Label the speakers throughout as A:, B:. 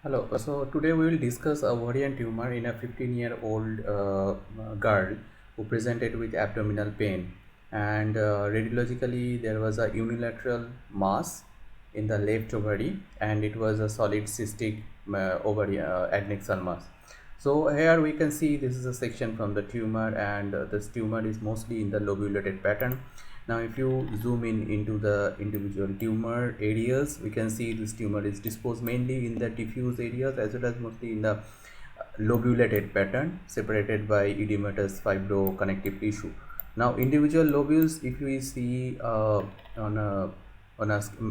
A: Hello. So today we will discuss a ovarian tumor in a 15-year-old girl who presented with abdominal pain, and radiologically there was a unilateral mass in the left ovary, and it was a solid cystic ovary adnexal mass. So here we can see this is a section from the tumor, and this tumor is mostly in the lobulated pattern. Now if you zoom in into the individual tumor areas, we can see this tumor is disposed mainly in the diffuse areas as well as mostly in the lobulated pattern separated by edematous fibroconnective tissue. Now individual lobules, if we see on a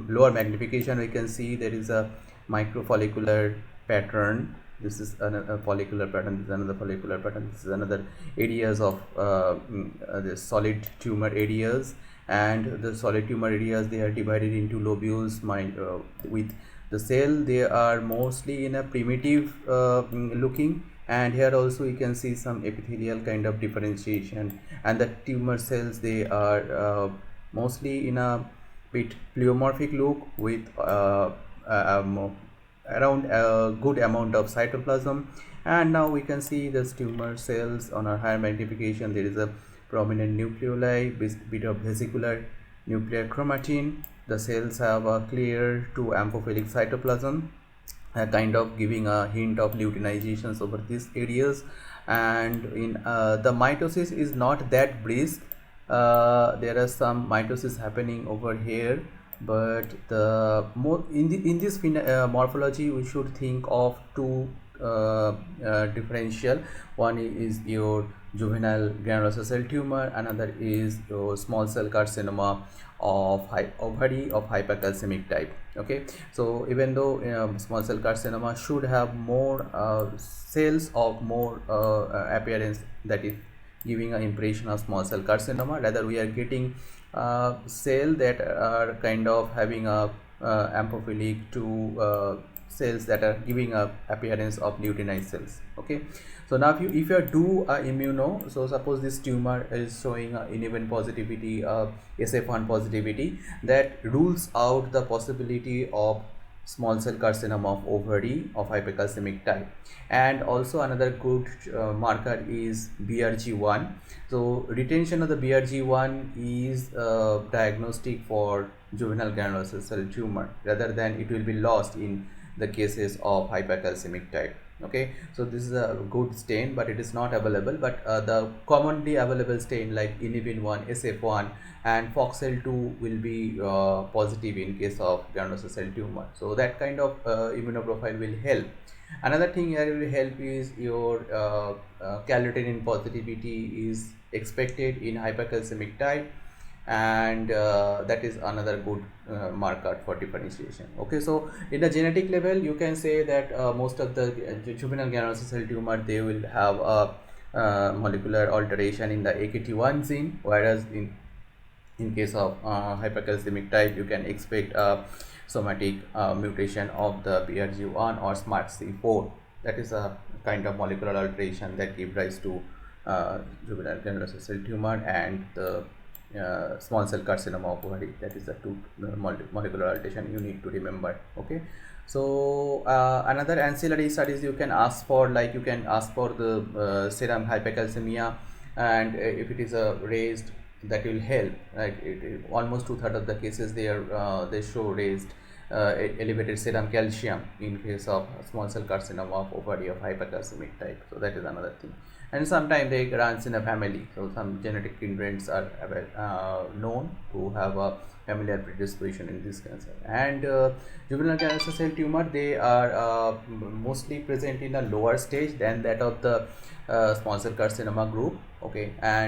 A: lower magnification, we can see there is a microfollicular pattern. This is another follicular pattern, this is another follicular pattern, this is another areas of the solid tumor areas. And the solid tumor areas, they are divided into lobules with the cell. They are mostly in a primitive looking, and here also you can see some epithelial kind of differentiation. And the tumor cells, they are mostly in a bit pleomorphic look with around a good amount of cytoplasm. And now we can see this tumor cells on a higher magnification. There is a prominent nucleoli, bit of vesicular nuclear chromatin. The cells have a clear to amphiphilic cytoplasm, kind of giving a hint of leutinizations over these areas. And in the mitosis is not that brisk. There are some mitosis happening over here, but the more in this morphology we should think of two differential. One is your juvenile granulosa cell tumor, another is your small cell carcinoma of ovary of hypercalcemic type. Okay, so even though small cell carcinoma should have more cells of more appearance, that is giving an impression of small cell carcinoma, rather we are getting cell that are kind of having a amphiphilic to cells that are giving a appearance of luteinized cells. Okay, so now if you do a immuno, so suppose this tumor is showing a uneven positivity, SF1 positivity, that rules out the possibility of small cell carcinoma of ovary of hypercalcemic type. And also another good marker is BRG1. So retention of the BRG1 is diagnostic for juvenile granulosa cell tumor, rather than it will be lost in the cases of hypercalcemic type. Okay, so this is a good stain, but it is not available. But the commonly available stain like inhibin 1, SF1 and FOXL2 will be positive in case of granulosa cell tumor. So that kind of immunoprofile will help. Another thing here will help is your calretinin positivity is expected in hypercalcemic type, and that is another good marker for differentiation. Okay, so in the genetic level you can say that most of the juvenile granulosa cell tumor, they will have a molecular alteration in the AKT1 gene, whereas in case of hypercalcemic type you can expect a somatic mutation of the BRG1 or SMARCC4. That is a kind of molecular alteration that gives rise to juvenile granulosa cell tumor and the small cell carcinoma of ovary. That is the two molecular alteration you need to remember. Okay, so another ancillary studies you can ask for, like you can ask for the serum hypercalcemia, and if it is raised, that will help, right? Almost 2/3 of the cases they show raised elevated serum calcium in case of small cell carcinoma of ovary of hypercalcemic type. So that is another thing. And sometimes they runs in a family, so some genetic kindreds are known to have a familiar predisposition in this cancer. And juvenile granulosa cell tumor, they are mostly present in a lower stage than that of the small cell carcinoma group. Okay, and